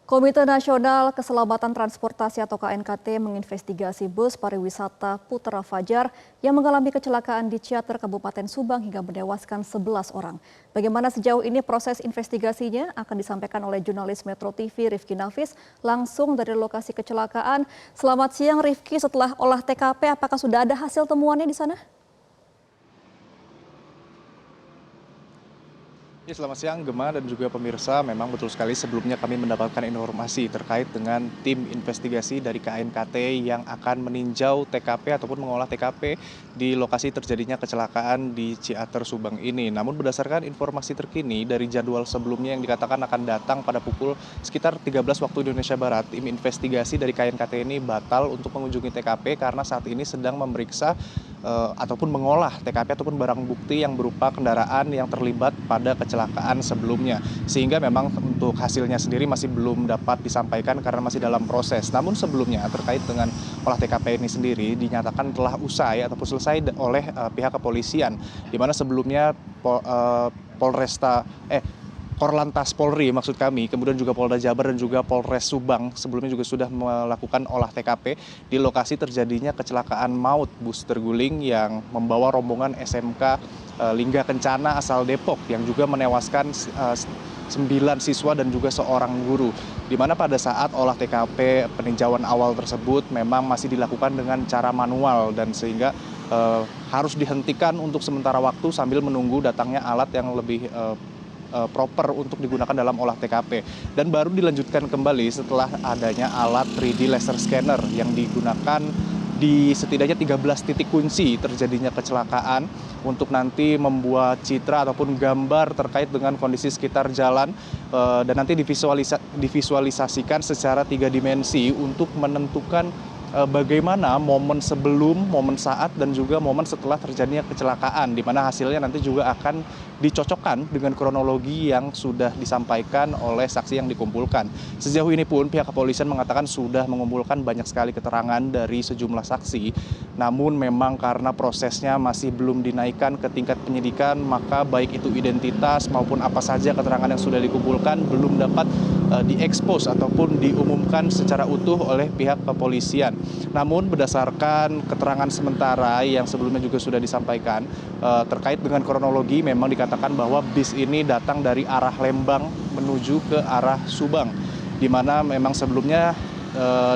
Komite Nasional Keselamatan Transportasi atau KNKT menginvestigasi bus pariwisata Putra Fajar yang mengalami kecelakaan di Ciater, Kabupaten Subang hingga menewaskan 11 orang. Bagaimana sejauh ini proses investigasinya akan disampaikan oleh jurnalis Metro TV Rifki Nafis langsung dari lokasi kecelakaan. Selamat siang Rifki, setelah olah TKP apakah sudah ada hasil temuannya di sana? Ya, selamat siang Gemma dan juga pemirsa. Memang betul sekali sebelumnya kami mendapatkan informasi terkait dengan tim investigasi dari KNKT yang akan meninjau TKP ataupun mengolah TKP di lokasi terjadinya kecelakaan di Ciater Subang ini. Namun berdasarkan informasi terkini dari jadwal sebelumnya yang dikatakan akan datang pada pukul sekitar 13 waktu Indonesia Barat, tim investigasi dari KNKT ini batal untuk mengunjungi TKP karena saat ini sedang memeriksa ataupun mengolah TKP ataupun barang bukti yang berupa kendaraan yang terlibat pada kecelakaan sebelumnya. Sehingga memang untuk hasilnya sendiri masih belum dapat disampaikan karena masih dalam proses. Namun sebelumnya terkait dengan olah TKP ini sendiri dinyatakan telah usai ataupun selesai oleh pihak kepolisian. Di mana sebelumnya Korlantas Polri maksud kami, kemudian juga Polda Jabar dan juga Polres Subang sebelumnya juga sudah melakukan olah TKP di lokasi terjadinya kecelakaan maut bus terguling yang membawa rombongan SMK Lingga Kencana asal Depok yang juga menewaskan 9 siswa dan juga seorang guru. Di mana pada saat olah TKP peninjauan awal tersebut memang masih dilakukan dengan cara manual dan sehingga harus dihentikan untuk sementara waktu sambil menunggu datangnya alat yang lebih proper untuk digunakan dalam olah TKP dan baru dilanjutkan kembali setelah adanya alat 3D laser scanner yang digunakan di setidaknya 13 titik kunci terjadinya kecelakaan untuk nanti membuat citra ataupun gambar terkait dengan kondisi sekitar jalan dan nanti divisualisasikan secara 3 dimensi untuk menentukan bagaimana momen sebelum, momen saat, dan juga momen setelah terjadinya kecelakaan, di mana hasilnya nanti juga akan dicocokkan dengan kronologi yang sudah disampaikan oleh saksi yang dikumpulkan. Sejauh ini pun pihak kepolisian mengatakan sudah mengumpulkan banyak sekali keterangan dari sejumlah saksi, namun memang karena prosesnya masih belum dinaikkan ke tingkat penyidikan, maka baik itu identitas maupun apa saja keterangan yang sudah dikumpulkan belum dapat diekspos ataupun diumumkan secara utuh oleh pihak kepolisian. Namun berdasarkan keterangan sementara yang sebelumnya juga sudah disampaikan terkait dengan kronologi memang dikatakan bahwa bis ini datang dari arah Lembang menuju ke arah Subang, di mana memang sebelumnya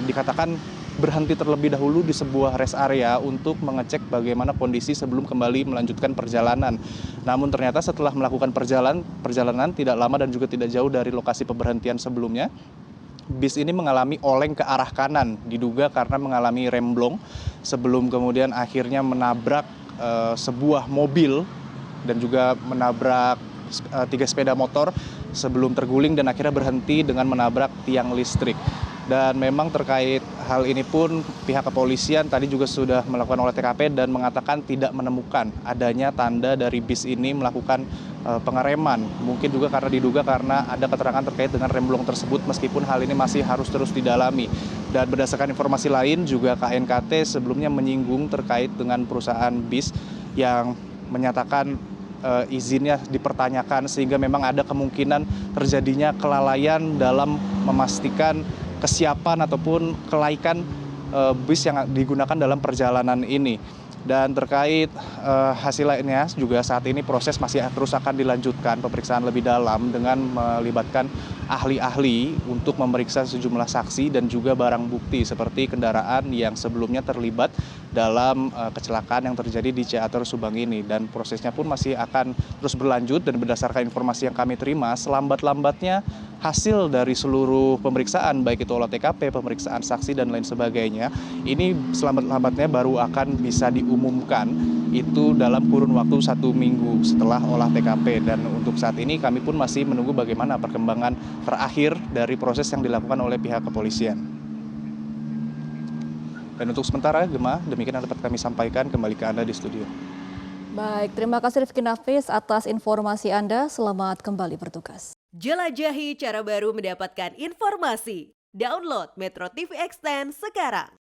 dikatakan berhenti terlebih dahulu di sebuah rest area untuk mengecek bagaimana kondisi sebelum kembali melanjutkan perjalanan. Namun ternyata setelah melakukan perjalanan tidak lama dan juga tidak jauh dari lokasi pemberhentian sebelumnya, bis ini mengalami oleng ke arah kanan, diduga karena mengalami remblong sebelum kemudian akhirnya menabrak sebuah mobil dan juga menabrak 3 sepeda motor sebelum terguling dan akhirnya berhenti dengan menabrak tiang listrik. Dan memang terkait hal ini pun pihak kepolisian tadi juga sudah melakukan olah TKP dan mengatakan tidak menemukan adanya tanda dari bis ini melakukan pengereman. Mungkin juga diduga karena ada keterangan terkait dengan remblong tersebut meskipun hal ini masih harus terus didalami. Dan berdasarkan informasi lain juga KNKT sebelumnya menyinggung terkait dengan perusahaan bis yang menyatakan izinnya dipertanyakan sehingga memang ada kemungkinan terjadinya kelalaian dalam memastikan kesiapan ataupun kelaikan bis yang digunakan dalam perjalanan ini. Dan terkait hasil lainnya juga saat ini proses masih terus akan dilanjutkan pemeriksaan lebih dalam dengan melibatkan ahli-ahli untuk memeriksa sejumlah saksi dan juga barang bukti seperti kendaraan yang sebelumnya terlibat dalam kecelakaan yang terjadi di Ciater Subang ini. Dan prosesnya pun masih akan terus berlanjut dan berdasarkan informasi yang kami terima selambat-lambatnya hasil dari seluruh pemeriksaan baik itu olah TKP, pemeriksaan saksi dan lain sebagainya ini selambat-lambatnya baru akan bisa diumumkan itu dalam kurun waktu 1 minggu setelah olah TKP. Dan untuk saat ini kami pun masih menunggu bagaimana perkembangan terakhir dari proses yang dilakukan oleh pihak kepolisian. Dan untuk sementara Gemma, demikian yang dapat kami sampaikan, kembali ke Anda di studio. Baik, terima kasih Rifki Nafis atas informasi Anda. Selamat kembali bertugas. Jelajahi cara baru mendapatkan informasi. Download Metro TV Extend sekarang.